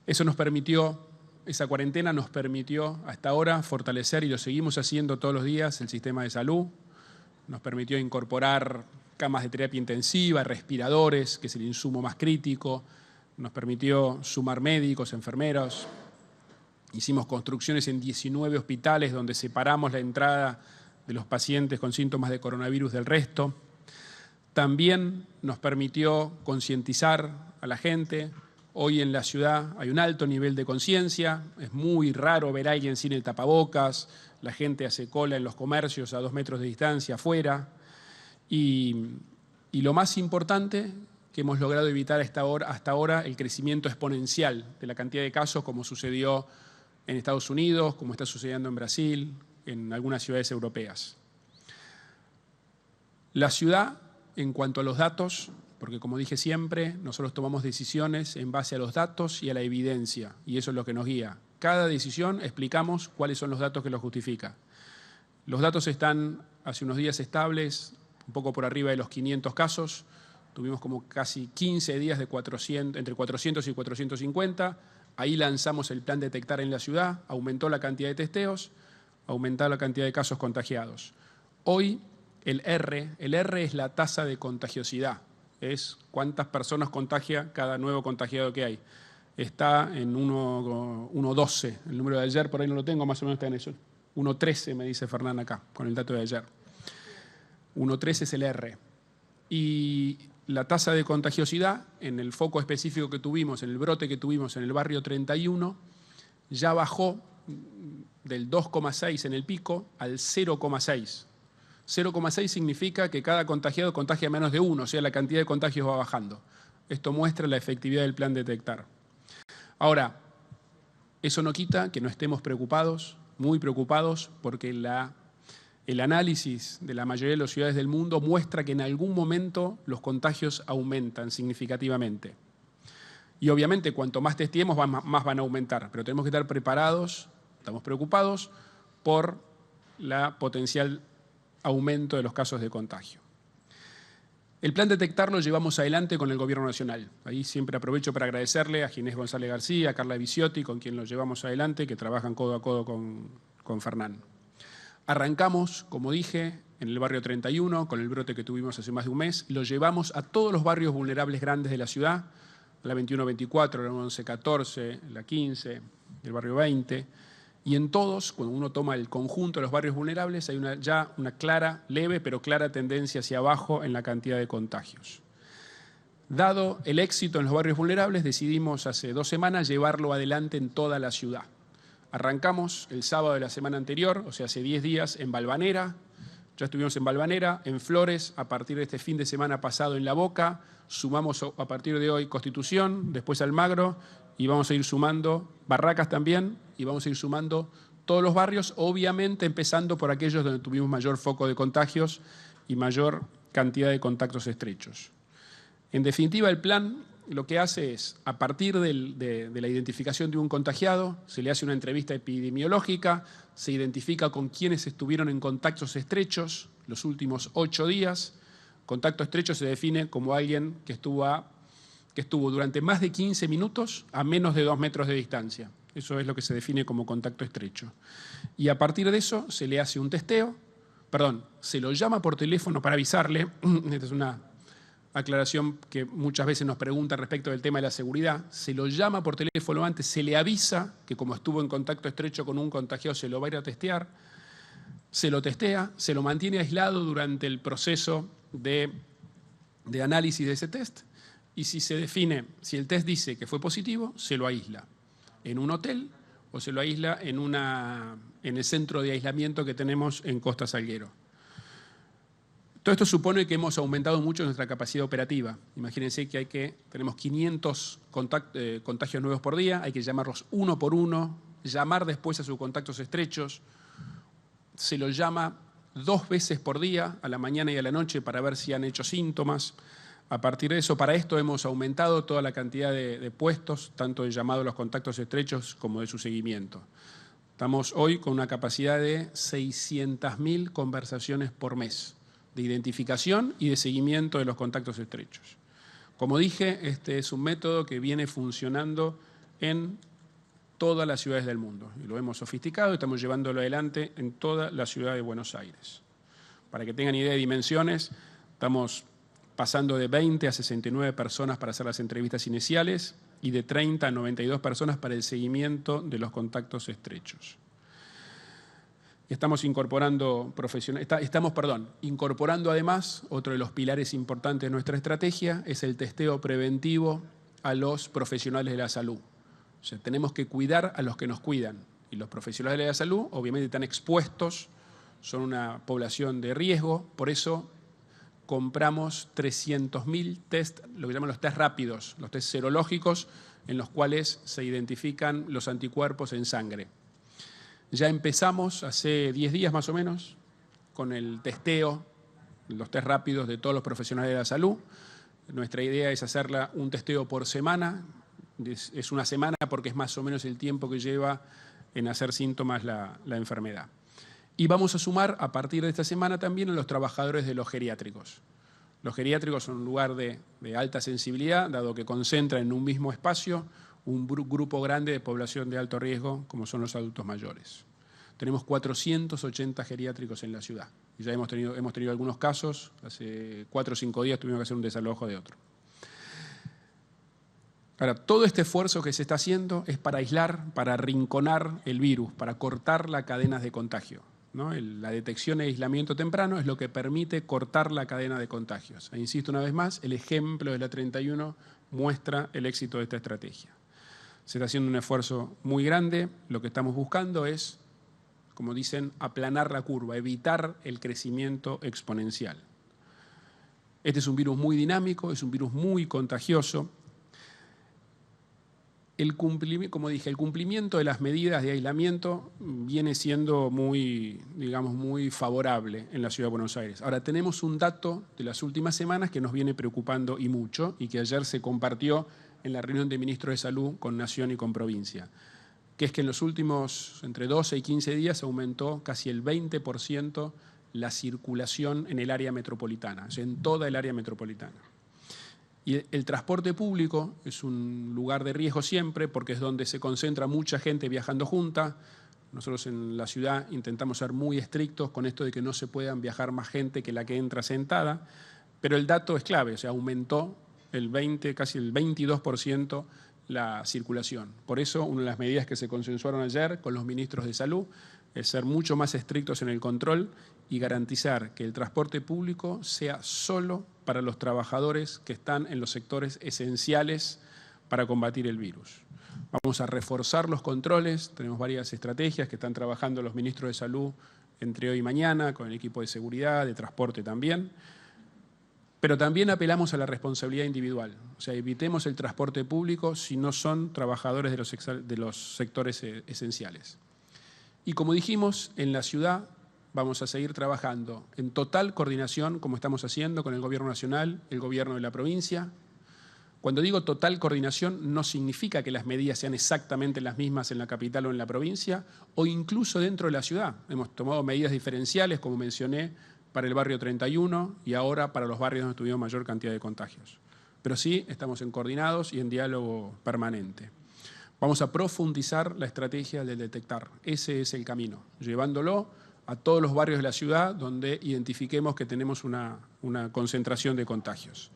Eso nos permitió, esa cuarentena nos permitió hasta ahora fortalecer, y lo seguimos haciendo todos los días, el sistema de salud. Nos permitió incorporar camas de terapia intensiva, respiradores, que es el insumo más crítico. Nos permitió sumar médicos, enfermeros. Hicimos construcciones en 19 hospitales donde separamos la entrada de los pacientes con síntomas de coronavirus del resto. También nos permitió concientizar a la gente. Hoy en la ciudad hay un alto nivel de conciencia. Es muy raro ver a alguien sin el tapabocas. La gente hace cola en los comercios a 2 metros de distancia afuera. Y lo más importante, que hemos logrado evitar hasta ahora el crecimiento exponencial de la cantidad de casos, como sucedió en Estados Unidos, como está sucediendo en Brasil, en algunas ciudades europeas. La ciudad, en cuanto a los datos, porque como dije siempre, nosotros tomamos decisiones en base a los datos y a la evidencia, y eso es lo que nos guía. Cada decisión explicamos cuáles son los datos que lo justifican. Los datos están hace unos días estables, un poco por arriba de los 500 casos. Tuvimos como casi 15 días de entre 400 y 450. Ahí lanzamos el plan Detectar en la ciudad, aumentó la cantidad de testeos, aumentó la cantidad de casos contagiados. Hoy el R es la tasa de contagiosidad, es cuántas personas contagia cada nuevo contagiado que hay. Está en 1,12, el número de ayer, por ahí no lo tengo, más o menos está en eso. 1,13 me dice Fernán acá, con el dato de ayer. 1,13 es el R. Y la tasa de contagiosidad, en el foco específico que tuvimos, en el brote que tuvimos en el barrio 31, ya bajó del 2,6 en el pico al 0,6. 0,6 significa que cada contagiado contagia menos de 1, o sea, la cantidad de contagios va bajando. Esto muestra la efectividad del plan Detectar. Ahora, eso no quita que no estemos preocupados, muy preocupados, porque el análisis de la mayoría de las ciudades del mundo muestra que en algún momento los contagios aumentan significativamente. Y obviamente cuanto más testeemos, más van a aumentar, pero tenemos que estar preparados, estamos preocupados por la potencial aumento de los casos de contagio. El plan Detectar lo llevamos adelante con el Gobierno Nacional. Ahí siempre aprovecho para agradecerle a Ginés González García, a Carla Viciotti, con quien lo llevamos adelante, que trabajan codo a codo con Fernán. Arrancamos, como dije, en el barrio 31, con el brote que tuvimos hace más de un mes. Lo llevamos a todos los barrios vulnerables grandes de la ciudad, la 21-24, la 11-14, la 15, el barrio 20. Y en todos, cuando uno toma el conjunto de los barrios vulnerables, hay ya una clara, leve, pero clara tendencia hacia abajo en la cantidad de contagios. Dado el éxito en los barrios vulnerables, decidimos hace 2 semanas llevarlo adelante en toda la ciudad. Arrancamos el sábado de la semana anterior, o sea, hace 10 días, en Valvanera. Ya estuvimos en Valvanera, en Flores, a partir de este fin de semana pasado en La Boca. Sumamos a partir de hoy Constitución, después Almagro, y vamos a ir sumando Barracas también, y vamos a ir sumando todos los barrios, obviamente empezando por aquellos donde tuvimos mayor foco de contagios y mayor cantidad de contactos estrechos. En definitiva, el plan lo que hace es, a partir de la identificación de un contagiado, se le hace una entrevista epidemiológica, se identifica con quienes estuvieron en contactos estrechos los últimos 8 días. Contacto estrecho se define como alguien que estuvo durante más de 15 minutos a menos de 2 metros de distancia. Eso es lo que se define como contacto estrecho. Y a partir de eso se le hace un testeo, se lo llama por teléfono para avisarle, esta es una aclaración que muchas veces nos preguntan respecto del tema de la seguridad, se lo llama por teléfono antes, se le avisa que como estuvo en contacto estrecho con un contagiado se lo va a ir a testear, se lo testea, se lo mantiene aislado durante el proceso de análisis de ese test, y si se define, si el test dice que fue positivo, se lo aísla en un hotel o se lo aísla en el centro de aislamiento que tenemos en Costa Salguero. Todo esto supone que hemos aumentado mucho nuestra capacidad operativa. Imagínense que tenemos 500 contagios nuevos por día, hay que llamarlos uno por uno, llamar después a sus contactos estrechos. Se los llama 2 veces por día, a la mañana y a la noche, para ver si han hecho síntomas. A partir de eso, para esto hemos aumentado toda la cantidad de puestos, tanto de llamado a los contactos estrechos como de su seguimiento. Estamos hoy con una capacidad de 600.000 conversaciones por mes, de identificación y de seguimiento de los contactos estrechos. Como dije, este es un método que viene funcionando en todas las ciudades del mundo. Y lo hemos sofisticado y estamos llevándolo adelante en toda la ciudad de Buenos Aires. Para que tengan idea de dimensiones, estamos pasando de 20 a 69 personas para hacer las entrevistas iniciales y de 30 a 92 personas para el seguimiento de los contactos estrechos. Estamos incorporando incorporando además, otro de los pilares importantes de nuestra estrategia es el testeo preventivo a los profesionales de la salud. O sea, tenemos que cuidar a los que nos cuidan. Y los profesionales de la salud obviamente están expuestos, son una población de riesgo, por eso compramos 300.000 test, lo que llaman los test rápidos, los test serológicos, en los cuales se identifican los anticuerpos en sangre. Ya empezamos hace 10 días más o menos con el testeo, los test rápidos de todos los profesionales de la salud. Nuestra idea es hacerla un testeo por semana. Es una semana porque es más o menos el tiempo que lleva en hacer síntomas la enfermedad. Y vamos a sumar a partir de esta semana también a los trabajadores de los geriátricos. Los geriátricos son un lugar de alta sensibilidad, dado que concentran en un mismo espacio un grupo grande de población de alto riesgo, como son los adultos mayores. Tenemos 480 geriátricos en la ciudad. Y ya hemos tenido algunos casos, hace 4 o 5 días tuvimos que hacer un desalojo de otro. Ahora, todo este esfuerzo que se está haciendo es para aislar, para arrinconar el virus, para cortar las cadenas de contagio, ¿no? La detección e aislamiento temprano es lo que permite cortar la cadena de contagios. E insisto una vez más, el ejemplo de la 31 muestra el éxito de esta estrategia. Se está haciendo un esfuerzo muy grande. Lo que estamos buscando es, como dicen, aplanar la curva, evitar el crecimiento exponencial. Este es un virus muy dinámico, es un virus muy contagioso. Como dije, el cumplimiento de las medidas de aislamiento viene siendo muy favorable en la Ciudad de Buenos Aires. Ahora, tenemos un dato de las últimas semanas que nos viene preocupando y mucho, y que ayer se compartió en la reunión de ministros de Salud con Nación y con Provincia, que es que en los últimos entre 12 y 15 días aumentó casi el 20% la circulación en el área metropolitana, o sea, en toda el área metropolitana. Y el transporte público es un lugar de riesgo siempre porque es donde se concentra mucha gente viajando junta. Nosotros en la ciudad intentamos ser muy estrictos con esto de que no se puedan viajar más gente que la que entra sentada, pero el dato es clave, o sea, aumentó casi el 22% la circulación. Por eso, una de las medidas que se consensuaron ayer con los ministros de Salud es ser mucho más estrictos en el control y garantizar que el transporte público sea solo para los trabajadores que están en los sectores esenciales para combatir el virus. Vamos a reforzar los controles, tenemos varias estrategias que están trabajando los ministros de Salud entre hoy y mañana, con el equipo de seguridad, de transporte también. Pero también apelamos a la responsabilidad individual. O sea, evitemos el transporte público si no son trabajadores de los sectores esenciales. Y como dijimos, en la ciudad vamos a seguir trabajando en total coordinación, como estamos haciendo con el Gobierno Nacional, el Gobierno de la provincia. Cuando digo total coordinación, no significa que las medidas sean exactamente las mismas en la capital o en la provincia, o incluso dentro de la ciudad. Hemos tomado medidas diferenciales, como mencioné, para el barrio 31 y ahora para los barrios donde tuvimos mayor cantidad de contagios. Pero sí, estamos coordinados y en diálogo permanente. Vamos a profundizar la estrategia del detectar. Ese es el camino, llevándolo a todos los barrios de la ciudad donde identifiquemos que tenemos una concentración de contagios.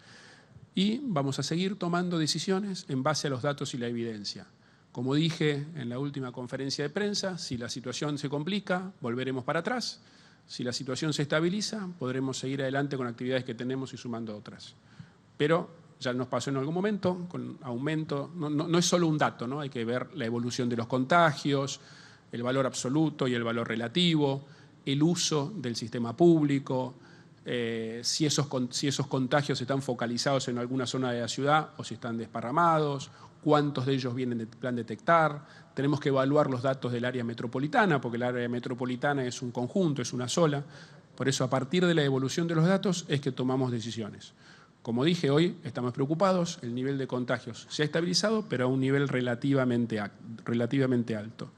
Y vamos a seguir tomando decisiones en base a los datos y la evidencia. Como dije en la última conferencia de prensa, si la situación se complica, volveremos para atrás. Si la situación se estabiliza, podremos seguir adelante con actividades que tenemos y sumando otras. Pero ya nos pasó en algún momento, con aumento, no es solo un dato, ¿no? Hay que ver la evolución de los contagios, el valor absoluto y el valor relativo, el uso del sistema público, si esos contagios están focalizados en alguna zona de la ciudad o si están desparramados, cuántos de ellos vienen del plan detectar. Tenemos que evaluar los datos del área metropolitana, porque el área metropolitana es un conjunto, es una sola. Por eso, a partir de la evolución de los datos, es que tomamos decisiones. Como dije, hoy estamos preocupados, el nivel de contagios se ha estabilizado, pero a un nivel relativamente alto.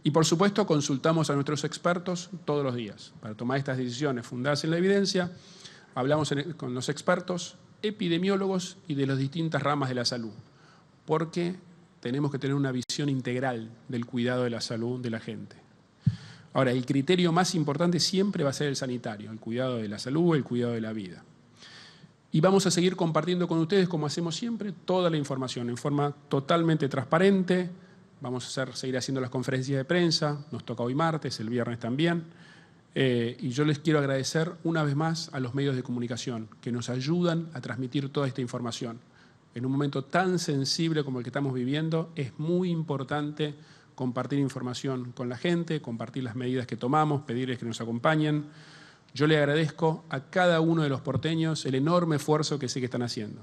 Y, por supuesto, consultamos a nuestros expertos todos los días para tomar estas decisiones fundadas en la evidencia. Hablamos con los expertos, epidemiólogos y de las distintas ramas de la salud, porque tenemos que tener una visión integral del cuidado de la salud de la gente. Ahora, el criterio más importante siempre va a ser el sanitario, el cuidado de la salud, el cuidado de la vida. Y vamos a seguir compartiendo con ustedes, como hacemos siempre, toda la información en forma totalmente transparente. Vamos a seguir haciendo las conferencias de prensa, nos toca hoy martes, el viernes también. Y yo les quiero agradecer una vez más a los medios de comunicación que nos ayudan a transmitir toda esta información. En un momento tan sensible como el que estamos viviendo, es muy importante compartir información con la gente, compartir las medidas que tomamos, pedirles que nos acompañen. Yo le agradezco a cada uno de los porteños el enorme esfuerzo que sé que están haciendo.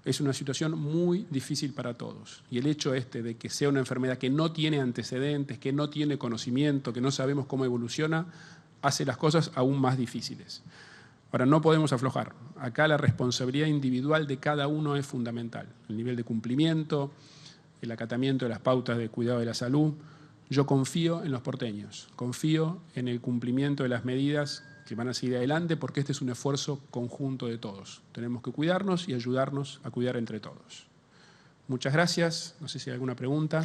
Es una situación muy difícil para todos. Y el hecho de que sea una enfermedad que no tiene antecedentes, que no tiene conocimiento, que no sabemos cómo evoluciona, hace las cosas aún más difíciles. Ahora, no podemos aflojar. Acá la responsabilidad individual de cada uno es fundamental. El nivel de cumplimiento, el acatamiento de las pautas de cuidado de la salud. Yo confío en los porteños, confío en el cumplimiento de las medidas que van a seguir adelante, porque este es un esfuerzo conjunto de todos. Tenemos que cuidarnos y ayudarnos a cuidar entre todos. Muchas gracias. No sé si hay alguna pregunta.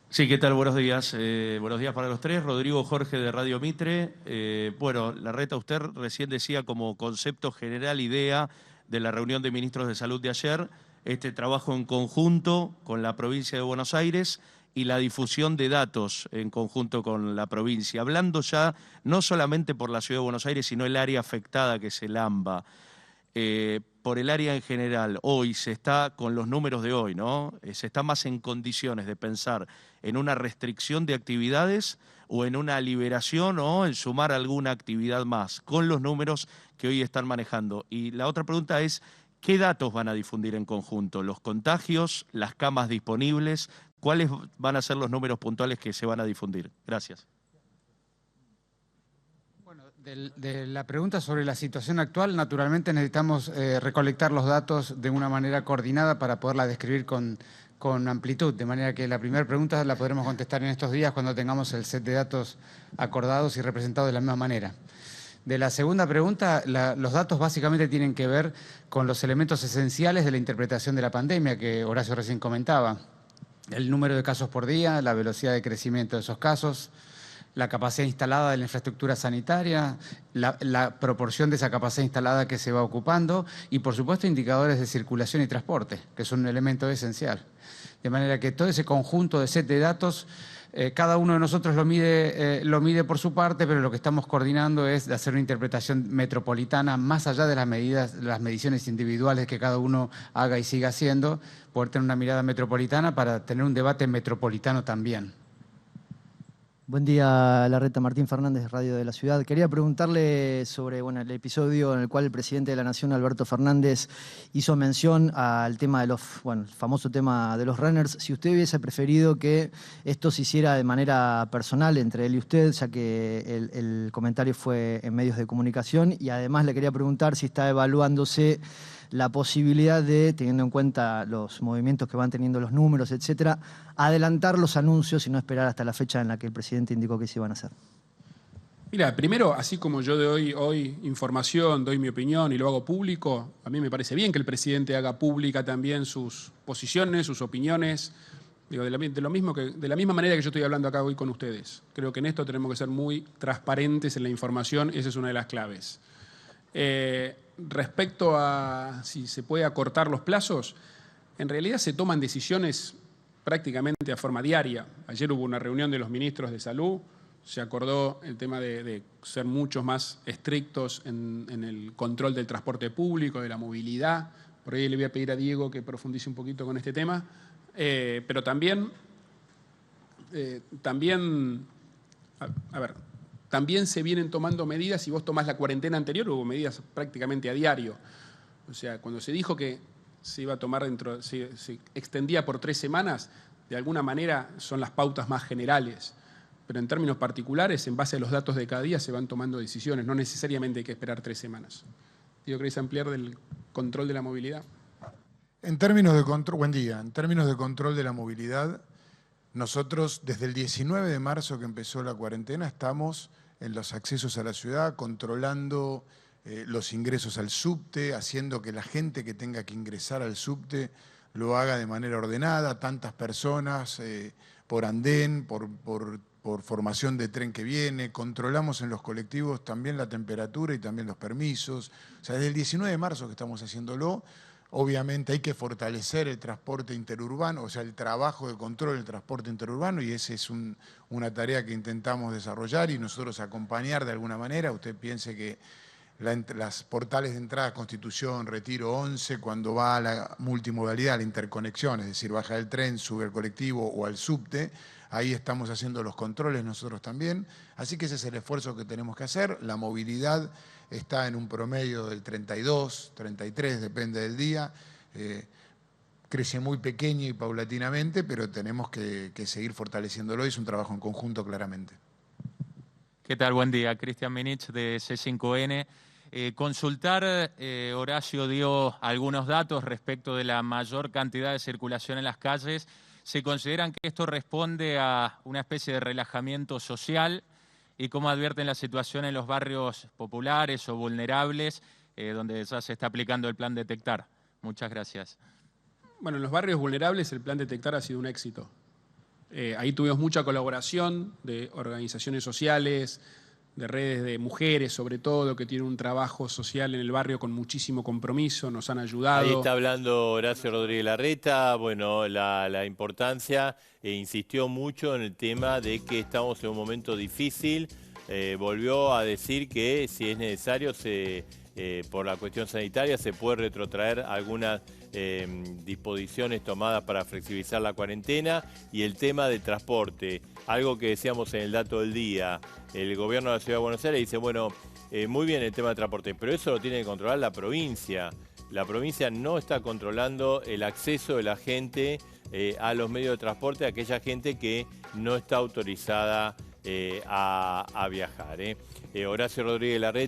Sí, ¿qué tal? Buenos días. Buenos días para los tres. Rodrigo Jorge de Radio Mitre. Bueno, Larreta, usted recién decía como concepto general, idea de la reunión de ministros de salud de ayer, este trabajo en conjunto con la provincia de Buenos Aires y la difusión de datos en conjunto con la provincia. Hablando ya no solamente por la ciudad de Buenos Aires, sino el área afectada que es el AMBA. Por el área en general, hoy se está, con los números de hoy, ¿no? Se está más en condiciones de pensar en una restricción de actividades o en una liberación o en sumar alguna actividad más, con los números que hoy están manejando. Y la otra pregunta es, ¿qué datos van a difundir en conjunto? ¿Los contagios, las camas disponibles? ¿Cuáles van a ser los números puntuales que se van a difundir? Gracias. De la pregunta sobre la situación actual, naturalmente necesitamos recolectar los datos de una manera coordinada para poderla describir con amplitud, de manera que la primera pregunta la podremos contestar en estos días cuando tengamos el set de datos acordados y representados de la misma manera. De la segunda pregunta, los datos básicamente tienen que ver con los elementos esenciales de la interpretación de la pandemia que Horacio recién comentaba. El número de casos por día, la velocidad de crecimiento de esos casos, la capacidad instalada de la infraestructura sanitaria, la proporción de esa capacidad instalada que se va ocupando y, por supuesto, indicadores de circulación y transporte, que son un elemento esencial. De manera que todo ese conjunto de set de datos, cada uno de nosotros lo mide por su parte, pero lo que estamos coordinando es de hacer una interpretación metropolitana más allá de las mediciones individuales que cada uno haga y siga haciendo, poder tener una mirada metropolitana para tener un debate metropolitano también. Buen día, Larreta. Martín Fernández, Radio de la Ciudad. Quería preguntarle sobre el episodio en el cual el presidente de la Nación, Alberto Fernández, hizo mención al tema de el famoso tema de los runners. Si usted hubiese preferido que esto se hiciera de manera personal entre él y usted, ya que el comentario fue en medios de comunicación, y además le quería preguntar si está evaluándose la posibilidad de, teniendo en cuenta los movimientos que van teniendo los números, etcétera, adelantar los anuncios y no esperar hasta la fecha en la que el presidente indicó que se iban a hacer. Mira, primero, así como yo doy hoy información, doy mi opinión y lo hago público, a mí me parece bien que el presidente haga pública también sus posiciones, sus opiniones, digo, de la misma manera que yo estoy hablando acá hoy con ustedes. Creo que en esto tenemos que ser muy transparentes en la información, esa es una de las claves. Respecto a si se puede acortar los plazos, en realidad se toman decisiones prácticamente a forma diaria. Ayer hubo una reunión de los ministros de salud, se acordó el tema de ser mucho más estrictos en el control del transporte público, de la movilidad. Por ahí le voy a pedir a Diego que profundice un poquito con este tema. Pero también se vienen tomando medidas. Si vos tomás la cuarentena anterior, hubo medidas prácticamente a diario. O sea, cuando se dijo que se iba a tomar se extendía por 3 semanas, de alguna manera son las pautas más generales. Pero en términos particulares, en base a los datos de cada día, se van tomando decisiones. No necesariamente hay que esperar 3 semanas. Diego, ¿querés ampliar del control de la movilidad? En términos de control, buen día. En términos de control de la movilidad, nosotros desde el 19 de marzo que empezó la cuarentena estamos en los accesos a la ciudad, controlando los ingresos al subte, haciendo que la gente que tenga que ingresar al subte lo haga de manera ordenada, tantas personas por andén, por formación de tren que viene, controlamos en los colectivos también la temperatura y también los permisos. O sea, desde el 19 de marzo que estamos haciéndolo. Obviamente hay que fortalecer el transporte interurbano, o sea, el trabajo de control del transporte interurbano, y esa es una tarea que intentamos desarrollar y nosotros acompañar de alguna manera. Usted piense que las portales de entrada, Constitución, Retiro 11, cuando va a la multimodalidad, la interconexión, es decir, baja del tren, sube al colectivo o al subte, ahí estamos haciendo los controles nosotros también. Así que ese es el esfuerzo que tenemos que hacer. La movilidad está en un promedio del 32, 33, depende del día. Crece muy pequeño y paulatinamente, pero tenemos que seguir fortaleciéndolo y es un trabajo en conjunto claramente. ¿Qué tal? Buen día. Cristian Minich de C5N. Consultar, Horacio dio algunos datos respecto de la mayor cantidad de circulación en las calles. ¿Se consideran que esto responde a una especie de relajamiento social? ¿Y cómo advierten la situación en los barrios populares o vulnerables donde ya se está aplicando el plan Detectar? Muchas gracias. Bueno, en los barrios vulnerables el plan Detectar ha sido un éxito. Ahí tuvimos mucha colaboración de organizaciones sociales, de redes de mujeres sobre todo, que tienen un trabajo social en el barrio con muchísimo compromiso, nos han ayudado. Ahí está hablando Horacio Rodríguez Larreta, bueno, la importancia, insistió mucho en el tema de que estamos en un momento difícil, volvió a decir que si es necesario, por la cuestión sanitaria, se puede retrotraer algunas disposiciones tomadas para flexibilizar la cuarentena, y el tema de transporte, algo que decíamos en el dato del día. El gobierno de la Ciudad de Buenos Aires dice, bueno, muy bien el tema de transporte, pero eso lo tiene que controlar la provincia. La provincia no está controlando el acceso de la gente a los medios de transporte, a aquella gente que no está autorizada a viajar. Horacio Rodríguez Larreta.